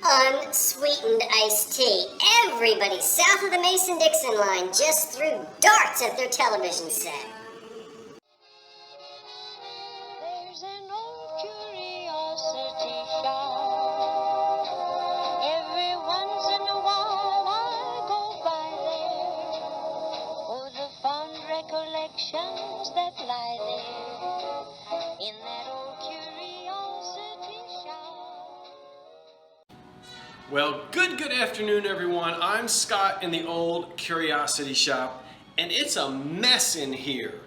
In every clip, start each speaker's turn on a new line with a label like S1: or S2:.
S1: unsweetened iced tea. Everybody south of the Mason-Dixon line just threw darts at their television set.
S2: There's an old curiosity shop. Every once in a while I go by there for the fond recollections that lie there in that old curiosity shop.
S3: Well, good afternoon, everyone. I'm Scott in the old curiosity shop, and it's a mess in here.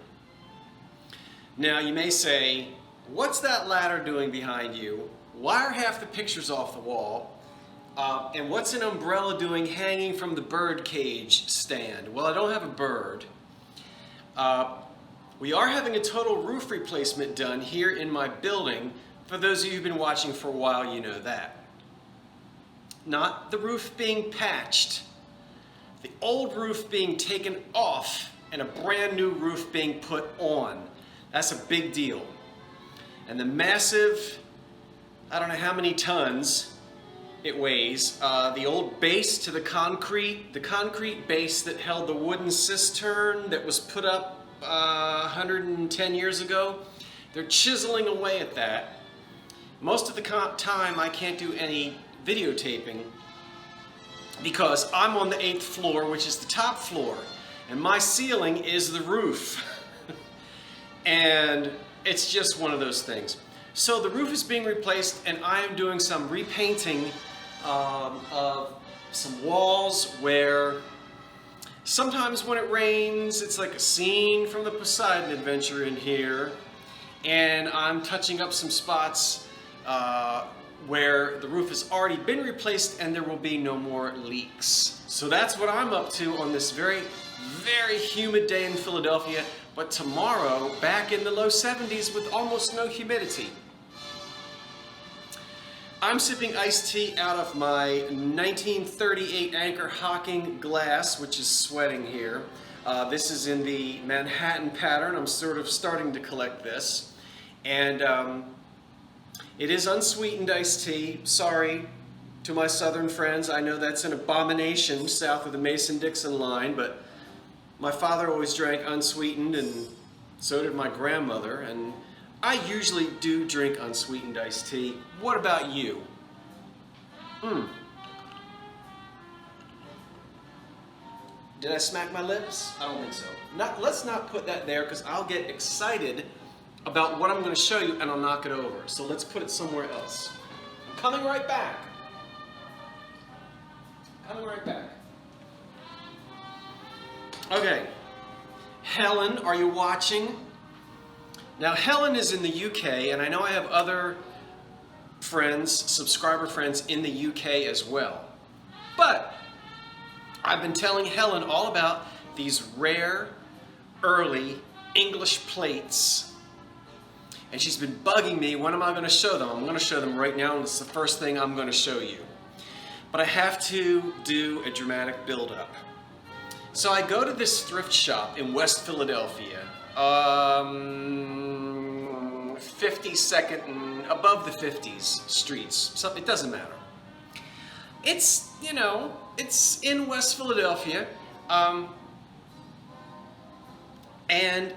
S3: Now, you may say, what's that ladder doing behind you? Why are half the pictures off the wall? And what's an umbrella doing hanging from the bird cage stand? Well, I don't have a bird. We are having a total roof replacement done here in my building. For those of you who've been watching for a while, you know that. Not the roof being patched, the old roof being taken off and a brand new roof being put on. That's a big deal. And the massive, I don't know how many tons it weighs, the old base to the concrete base that held the wooden cistern that was put up 110 years ago, they're chiseling away at that. Most of the time I can't do any videotaping because I'm on the 8th floor, which is the top floor, and my ceiling is the roof. And it's just one of those things. So the roof is being replaced, and I am doing some repainting of some walls where sometimes when it rains, it's like a scene from the Poseidon Adventure in here, and I'm touching up some spots where the roof has already been replaced and there will be no more leaks. So that's what I'm up to on this very, very humid day in Philadelphia, but tomorrow back in the low 70s with almost no humidity. I'm sipping iced tea out of my 1938 Anchor Hocking glass, which is sweating here. This is in the Manhattan pattern. I'm sort of starting to collect this. And it is unsweetened iced tea. Sorry to my southern friends. I know that's an abomination south of the Mason-Dixon line, but my father always drank unsweetened, and so did my grandmother, and I usually do drink unsweetened iced tea. What about you? Did I smack my lips? I don't think so. Let's not put that there, because I'll get excited about what I'm going to show you and I'll knock it over. So let's put it somewhere else. I'm coming right back. Coming right back. Okay. Helen, are you watching? Now, Helen is in the UK, and I know I have other friends, subscriber friends in the UK as well. But I've been telling Helen all about these rare, early English plates. And she's been bugging me, when am I going to show them? I'm going to show them right now, and it's the first thing I'm going to show you. But I have to do a dramatic build-up. So I go to this thrift shop in West Philadelphia, 52nd and above the 50s streets. So it doesn't matter. It's, you know, it's in West Philadelphia. And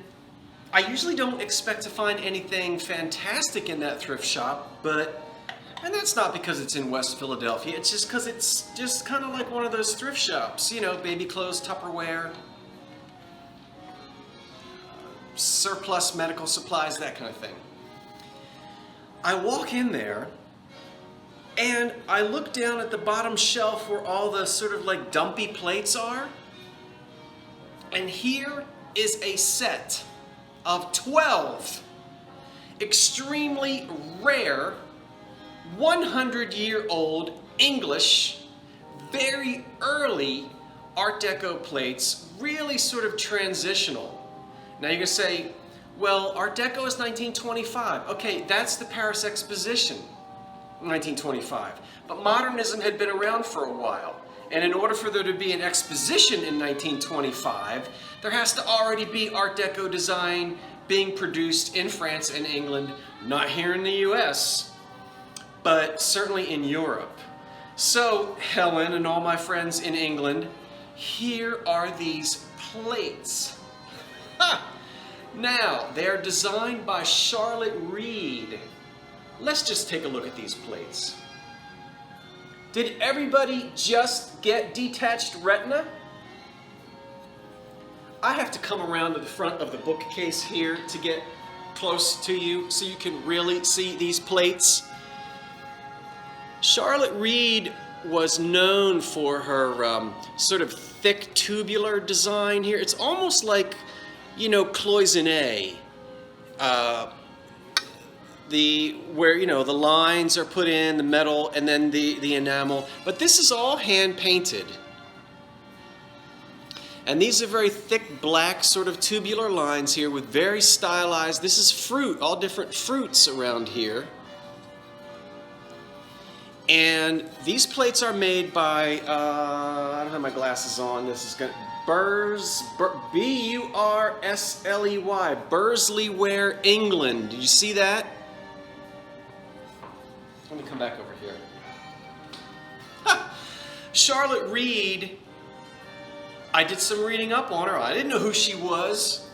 S3: I usually don't expect to find anything fantastic in that thrift shop, and that's not because it's in West Philadelphia, it's just because it's just kind of like one of those thrift shops, you know, baby clothes, Tupperware, surplus medical supplies, that kind of thing. I walk in there, and I look down at the bottom shelf where all the sort of like dumpy plates are, and here is a set of 12 extremely rare 100-year-old English, very early Art Deco plates, really sort of transitional. Now you're going to say, well, Art Deco is 1925. Okay, that's the Paris Exposition, 1925. But modernism had been around for a while. And in order for there to be an exposition in 1925, there has to already be Art Deco design being produced in France and England, not here in the US, but certainly in Europe. So, Helen and all my friends in England, here are these plates. Ha! Now, they're designed by Charlotte Reed. Let's just take a look at these plates. Did everybody just get detached retina? I have to come around to the front of the bookcase here to get close to you so you can really see these plates. Charlotte Reed was known for her sort of thick tubular design here. It's almost like, you know, cloisonne. Where, you know, the lines are put in, the metal, and then the enamel. But this is all hand painted. And these are very thick black sort of tubular lines here with very stylized, this is fruit, all different fruits around here. And these plates are made by, I don't have my glasses on, this is gonna, B-U-R-S-L-E-Y, Bursley Ware, England. Did you see that? Let me come back over here. Ha! Charlotte Reed, I did some reading up on her. I didn't know who she was,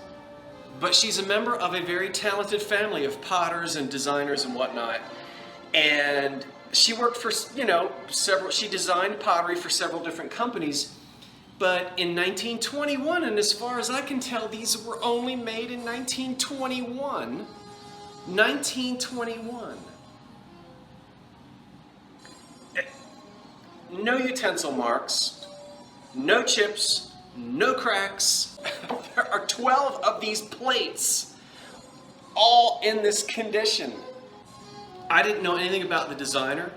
S3: but she's a member of a very talented family of potters and designers and whatnot. And she worked for, you know, she designed pottery for several different companies. But in 1921, and as far as I can tell, these were only made in 1921. 1921. No utensil marks, no chips, no cracks. There are 12 of these plates, all in this condition. I didn't know anything about the designer,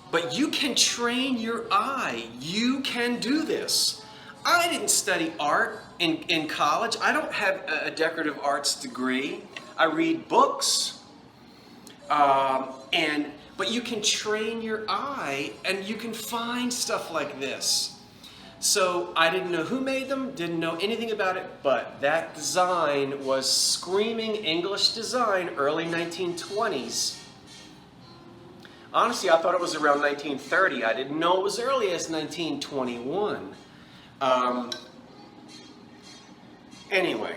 S3: but you can train your eye. You can do this. I didn't study art in college. I don't have a decorative arts degree. I read books, but you can train your eye and you can find stuff like this. So I didn't know who made them, didn't know anything about it, but that design was screaming English design, early 1920s. Honestly, I thought it was around 1930. I didn't know it was early as 1921. Anyway,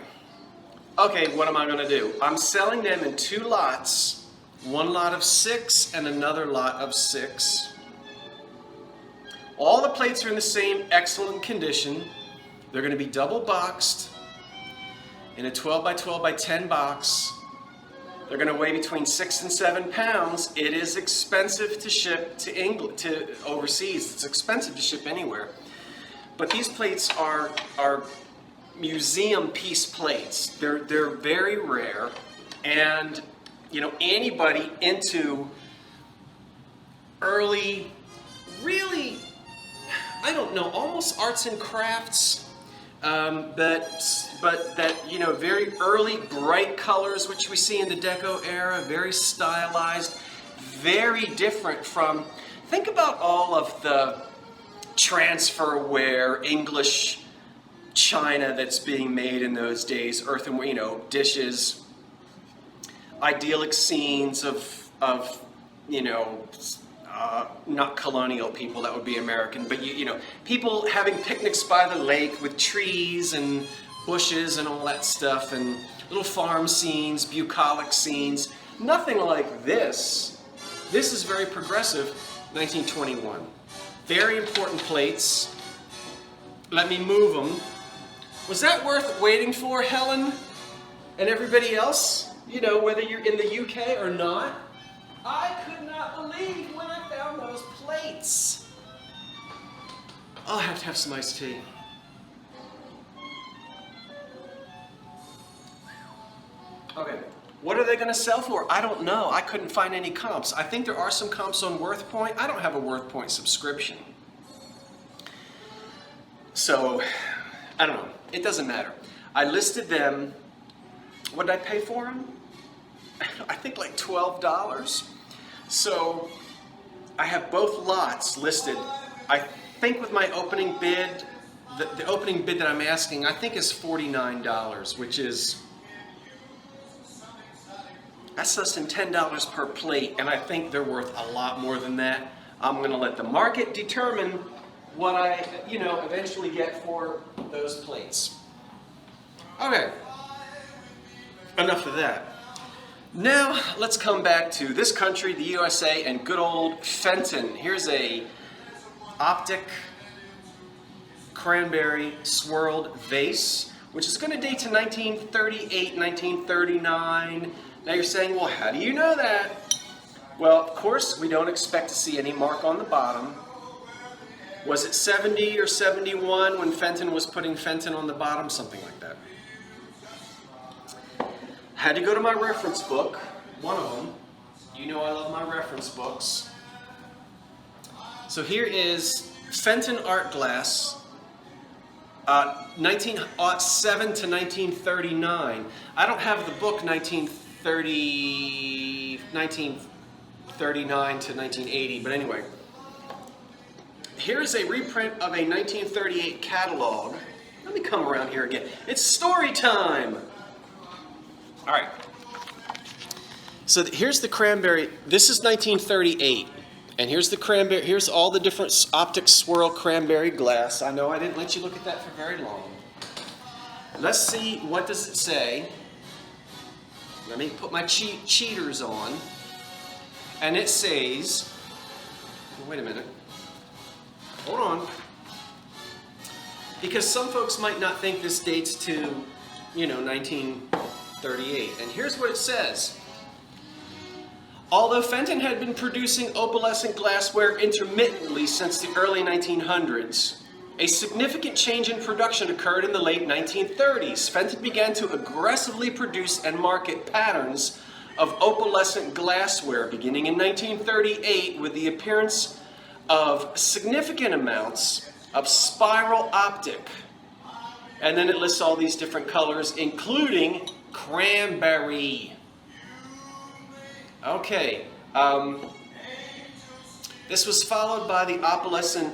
S3: okay, what am I gonna do? I'm selling them in 2 lots. One lot of 6 and another lot of 6. All the plates are in the same excellent condition. They're going to be double boxed in a 12 by 12 by 10 box. They're going to weigh between 6 and 7 pounds. It is expensive to ship to England, to overseas. It's expensive to ship anywhere. But these plates are museum piece plates. They're very rare, and you know, anybody into early, really, I don't know, almost arts and crafts, but that, you know, very early bright colors, which we see in the Deco era, very stylized, very different from, think about all of the transferware, English china that's being made in those days, earthenware, you know, dishes, idyllic scenes of you know, not colonial people, that would be American, but you know, people having picnics by the lake with trees and bushes and all that stuff, and little farm scenes, bucolic scenes. Nothing like this. This is very progressive, 1921. Very important plates. Let me move them. Was that worth waiting for, Helen? And everybody else? You know, whether you're in the UK or not? I could not believe when I found those plates. I'll have to have some iced tea. Okay, what are they going to sell for? I don't know. I couldn't find any comps. I think there are some comps on WorthPoint. I don't have a WorthPoint subscription. So, I don't know. It doesn't matter. I listed them. What did I pay for them? I think like $12. So I have both lots listed. I think with my opening bid, the opening bid that I'm asking, I think is $49, which is, that's less than $10 per plate, and I think they're worth a lot more than that. I'm going to let the market determine what I, eventually get for those plates. Okay, enough of that. Now let's come back to this country, the USA, and good old Fenton. Here's a optic cranberry swirled vase, which is going to date to 1938, 1939. Now you're saying, well, how do you know that? Well, of course, we don't expect to see any mark on the bottom. Was it 70 or 71 when Fenton was putting Fenton on the bottom? Something like that. Had to go to my reference book, one of them. You know I love my reference books. So here is Fenton art glass, 1907 to 1939. I don't have the book 1939 to 1980, but anyway. Here's a reprint of a 1938 catalog. Let me come around here again. It's story time! All right. So here's the cranberry. This is 1938. And here's the cranberry. Here's all the different optic swirl cranberry glass. I know I didn't let you look at that for very long. Let's see, what does it say? Let me put my cheaters on. And it says, wait a minute. Hold on. Because some folks might not think this dates to, 1938. And here's what it says. Although Fenton had been producing opalescent glassware intermittently since the early 1900s, a significant change in production occurred in the late 1930s. Fenton began to aggressively produce and market patterns of opalescent glassware beginning in 1938 with the appearance of significant amounts of spiral optic. And then it lists all these different colors, including cranberry. Okay, this was followed by the opalescent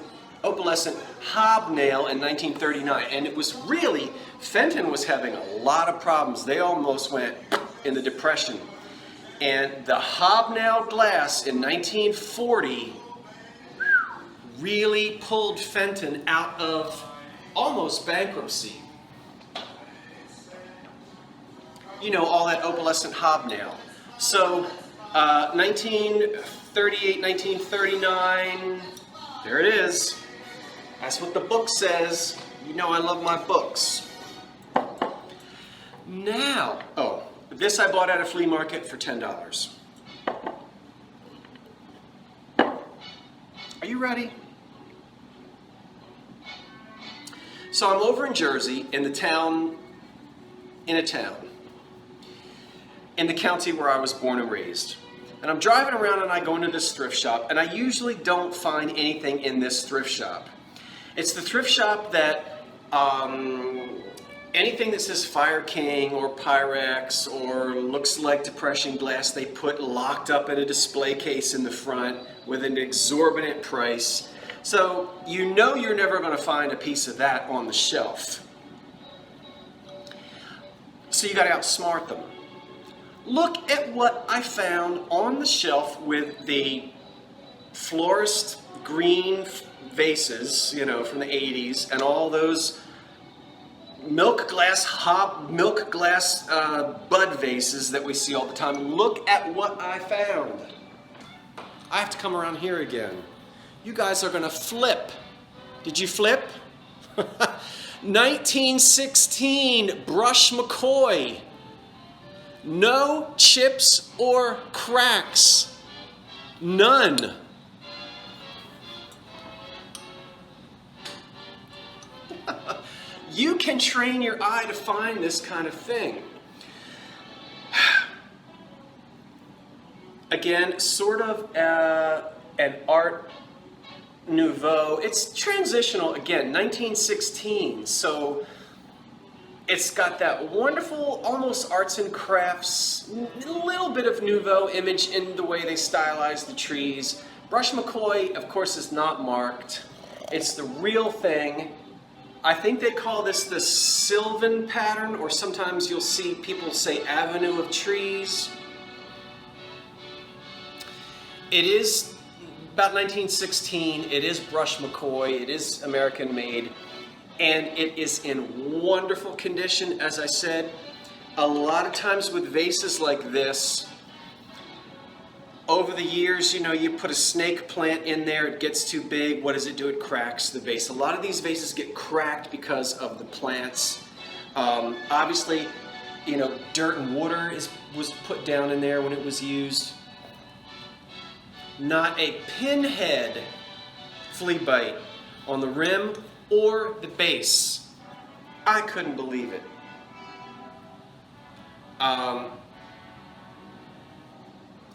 S3: hobnail in 1939, and it was really, Fenton was having a lot of problems. They almost went in the Depression. And the hobnail glass in 1940 really pulled Fenton out of almost bankruptcy. All that opalescent hobnail. So, 1938, 1939, there it is. That's what the book says. I love my books. Now, this I bought at a flea market for $10. Are you ready? So I'm over in Jersey, in a town, in the county where I was born and raised. And I'm driving around and I go into this thrift shop, and I usually don't find anything in this thrift shop. It's the thrift shop that anything that says Fire King or Pyrex or looks like depression glass, they put locked up in a display case in the front with an exorbitant price. So you're never going to find a piece of that on the shelf. So you got to outsmart them. Look at what I found on the shelf with the florist green vases, from the 80s, and all those milk glass bud vases that we see all the time. Look at what I found. I have to come around here again. You guys are going to flip. Did you flip? 1916 Brush McCoy. No chips or cracks. None. You can train your eye to find this kind of thing. Again, sort of an art nouveau. It's transitional, again, 1916. So it's got that wonderful, almost arts and crafts, a little bit of nouveau image in the way they stylize the trees. Brush McCoy, of course, is not marked. It's the real thing. I think they call this the Sylvan pattern, or sometimes you'll see people say Avenue of Trees. It is about 1916. It is brushed McCoy. It is American made. And it is in wonderful condition, as I said. A lot of times with vases like this, over the years, you know, you put a snake plant in there, it gets too big. What does it do? It cracks the vase. A lot of these vases get cracked because of the plants. Obviously, you know, dirt and water was put down in there when it was used. Not a pinhead flea bite on the rim or the base. I couldn't believe it.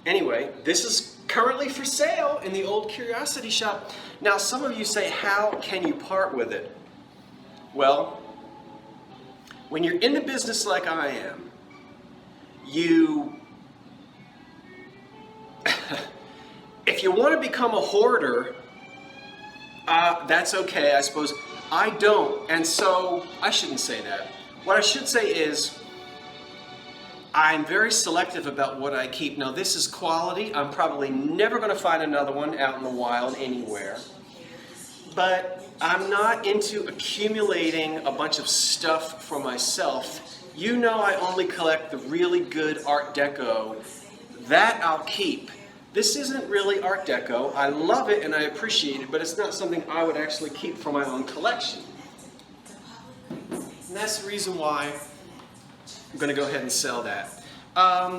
S3: Anyway, this is currently for sale in the old curiosity shop. Now, some of you say, how can you part with it? Well, when you're in the business like I am, you, if you want to become a hoarder, that's okay, I suppose. I don't, and so I shouldn't say that. What I should say is, I'm very selective about what I keep. Now, this is quality. I'm probably never going to find another one out in the wild anywhere. But I'm not into accumulating a bunch of stuff for myself. You know I only collect the really good Art Deco. That I'll keep. This isn't really Art Deco. I love it and I appreciate it, but it's not something I would actually keep for my own collection. And that's the reason why I'm going to go ahead and sell that.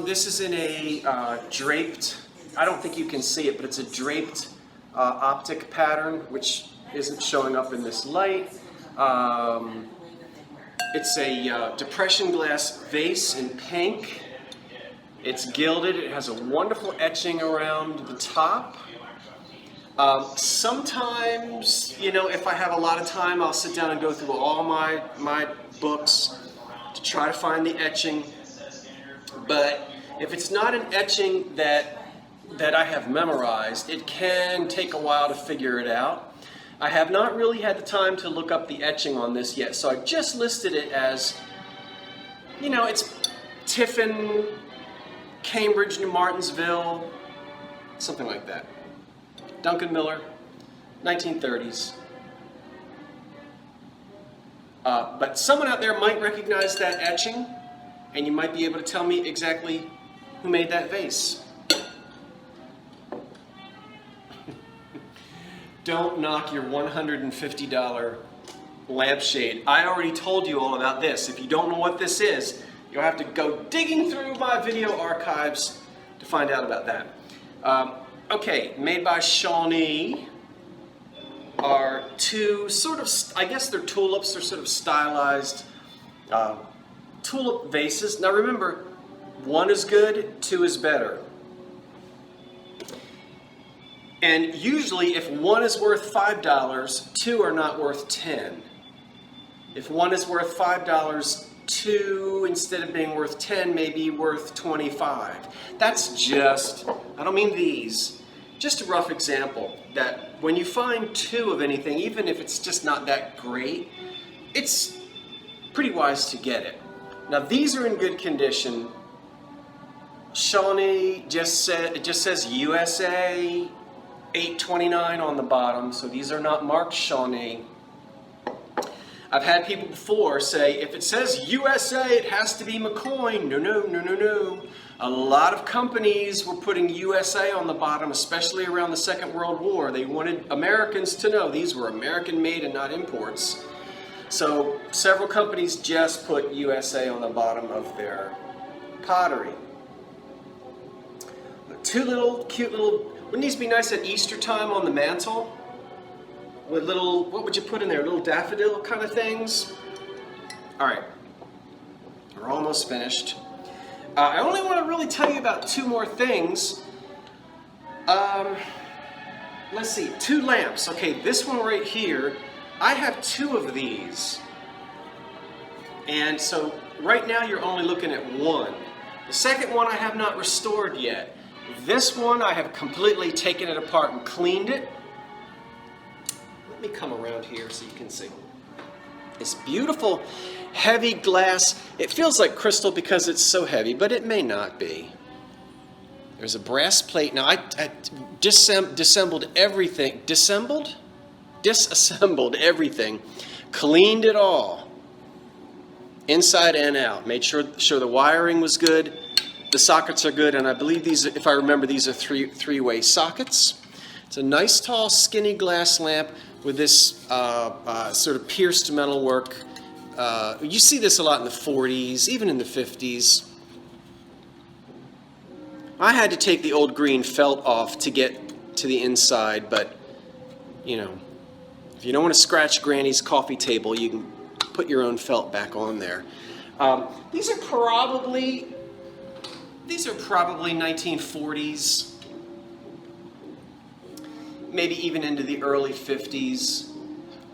S3: This is in a draped, I don't think you can see it, but it's a draped optic pattern, which isn't showing up in this light. It's a depression glass vase in pink. It's gilded. It has a wonderful etching around the top. Sometimes, you know, if I have a lot of time, I'll sit down and go through all my books to try to find the etching. But if it's not an etching that I have memorized, it can take a while to figure it out. I have not really had the time to look up the etching on this yet, so I just listed it as, you know, it's Tiffin, Cambridge, New Martinsville, something like that. Duncan Miller, 1930s. But someone out there might recognize that etching, and you might be able to tell me exactly who made that vase. Don't knock your $150 lampshade. I already told you all about this. If you don't know what this is, you'll have to go digging through my video archives to find out about that. Okay, made by Shawnee are two sort of, I guess they're tulips, they're sort of stylized tulip vases. Now remember, one is good, two is better. And usually if one is worth $5, two are not worth 10. If one is worth $5, two, instead of being worth 10, may be worth 25. That's just, I don't mean these, just a rough example that when you find two of anything, even if it's just not that great, it's pretty wise to get it. Now these are in good condition. Shawnee it just says USA 829 on the bottom, so these are not marked Shawnee. I've had people before say, if it says USA, it has to be McCoy. No, no, no, no, no. A lot of companies were putting USA on the bottom, especially around the Second World War. They wanted Americans to know these were American made and not imports. So several companies just put USA on the bottom of their pottery. Two little, cute little, wouldn't these be nice at Easter time on the mantle? With little, what would you put in there? Little daffodil kind of things? All right, we're almost finished. I only want to really tell you about two more things. Let's see, two lamps. Okay, this one right here, I have two of these. And so right now you're only looking at one. The second one I have not restored yet. This one I have completely taken it apart and cleaned it. Let me come around here so you can see. It's beautiful, heavy glass. It feels like crystal because it's so heavy, but it may not be. There's a brass plate. Now I disassembled everything. Disassembled everything. Cleaned it all. Inside and out. Made sure the wiring was good. The sockets are good, and I believe these, if I remember, these are three-way sockets. It's a nice, tall, skinny glass lamp with this sort of pierced metalwork. You see this a lot in the 40s, even in the 50s. I had to take the old green felt off to get to the inside, but, you know, if you don't want to scratch Granny's coffee table, you can put your own felt back on there. These are probably 1940s, maybe even into the early 50s,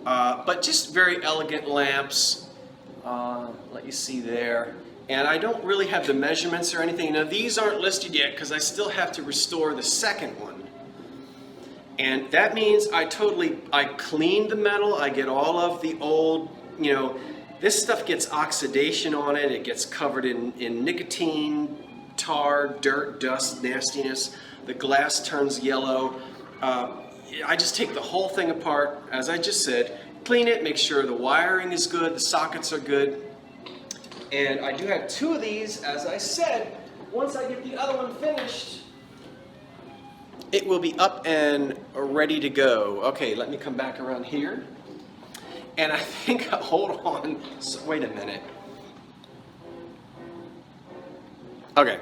S3: but just very elegant lamps. Let you see there. And I don't really have the measurements or anything. Now these aren't listed yet because I still have to restore the second one. And that means I cleaned the metal. I get all of the old, you know, this stuff gets oxidation on it. It gets covered in nicotine, tar, dirt, dust, nastiness. The glass turns yellow. I just take the whole thing apart, as I just said, clean it, make sure the wiring is good, the sockets are good. And I do have two of these, as I said. Once I get the other one finished, it will be up and ready to go. Okay, let me come back around here. And I think, hold on, so, wait a minute. Okay,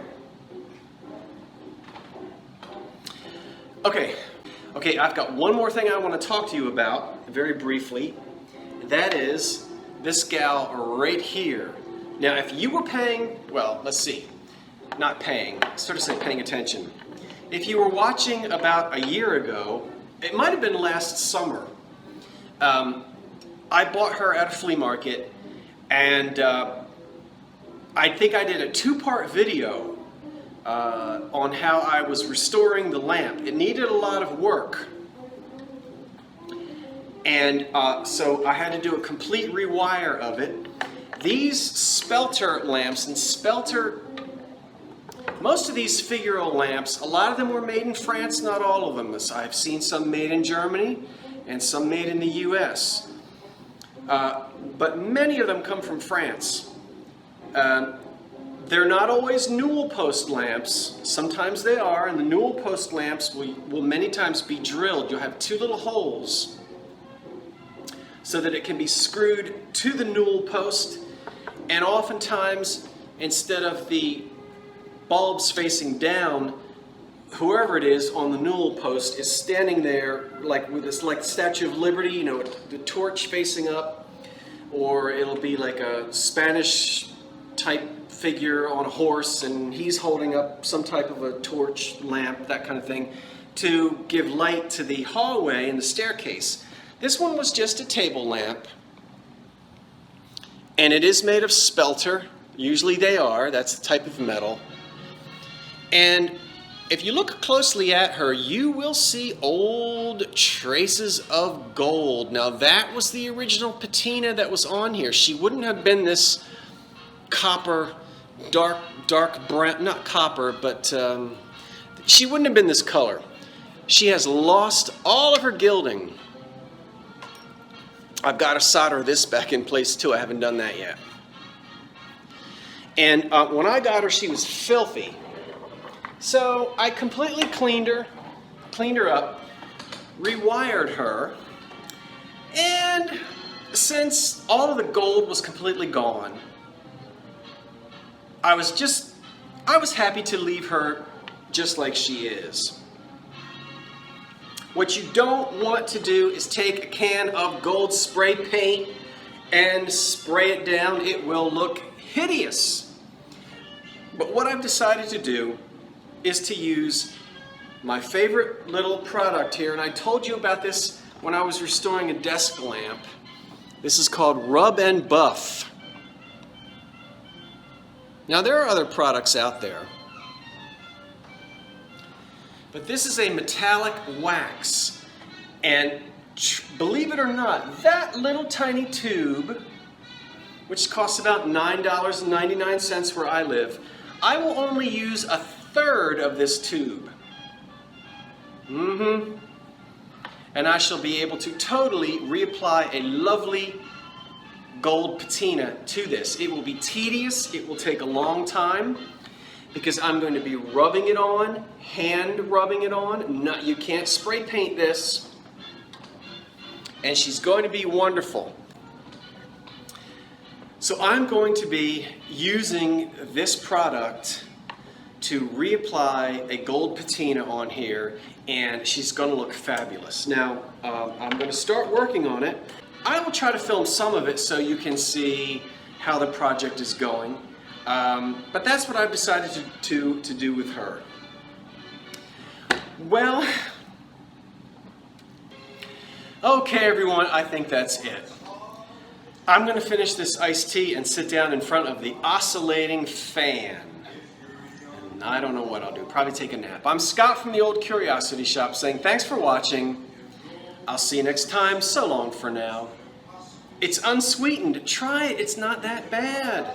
S3: I've got one more thing I want to talk to you about, very briefly. That is this gal right here. Now, if you were paying, well, let's see, not paying, sort of say paying attention. If you were watching about a year ago, it might have been last summer, I bought her at a flea market, and I think I did a two-part video on how I was restoring the lamp. It needed a lot of work. And so I had to do a complete rewire of it. These spelter lamps, and spelter, most of these figural lamps, a lot of them were made in France, not all of them. I've seen some made in Germany and some made in the US. But many of them come from France. They're not always newel post lamps. Sometimes they are, and the newel post lamps will many times be drilled. You'll have two little holes so that it can be screwed to the newel post, and oftentimes, instead of the bulbs facing down, whoever it is on the newel post is standing there like with this, like Statue of Liberty, you know, the torch facing up, or it'll be like a Spanish type figure on a horse, and he's holding up some type of a torch, lamp, that kind of thing, to give light to the hallway and the staircase. This one was just a table lamp, and it is made of spelter. Usually they are, that's the type of metal. And if you look closely at her, you will see old traces of gold. Now that was the original patina that was on here. She wouldn't have been this copper, dark brown, not copper, but she wouldn't have been this color. She has lost all of her gilding. I've got to solder this back in place too. I haven't done that yet. And when I got her, she was filthy. So I completely cleaned her up, rewired her, and since all of the gold was completely gone, I was happy to leave her just like she is. What you don't want to do is take a can of gold spray paint and spray it down. It will look hideous. But what I've decided to do is to use my favorite little product here, and I told you about this when I was restoring a desk lamp. This is called Rub and Buff. Now there are other products out there, but this is a metallic wax, and believe it or not, that little tiny tube, which costs about $9.99 where I live, I will only use 1/3 1/3 of this tube. And I shall be able to totally reapply a lovely gold patina to this. It will be tedious, it will take a long time, because I'm going to be rubbing it on, hand rubbing it on. You can't spray paint this. And she's going to be wonderful. So I'm going to be using this product to reapply a gold patina on here, and she's going to look fabulous. Now, I'm going to start working on it. I will try to film some of it so you can see how the project is going. But that's what I've decided to do with her. Well, okay everyone, I think that's it. I'm going to finish this iced tea and sit down in front of the oscillating fan. And I don't know what I'll do, probably take a nap. I'm Scott from the Old Curiosity Shop saying thanks for watching. I'll see you next time. So long for now. It's unsweetened. Try it. It's not that bad.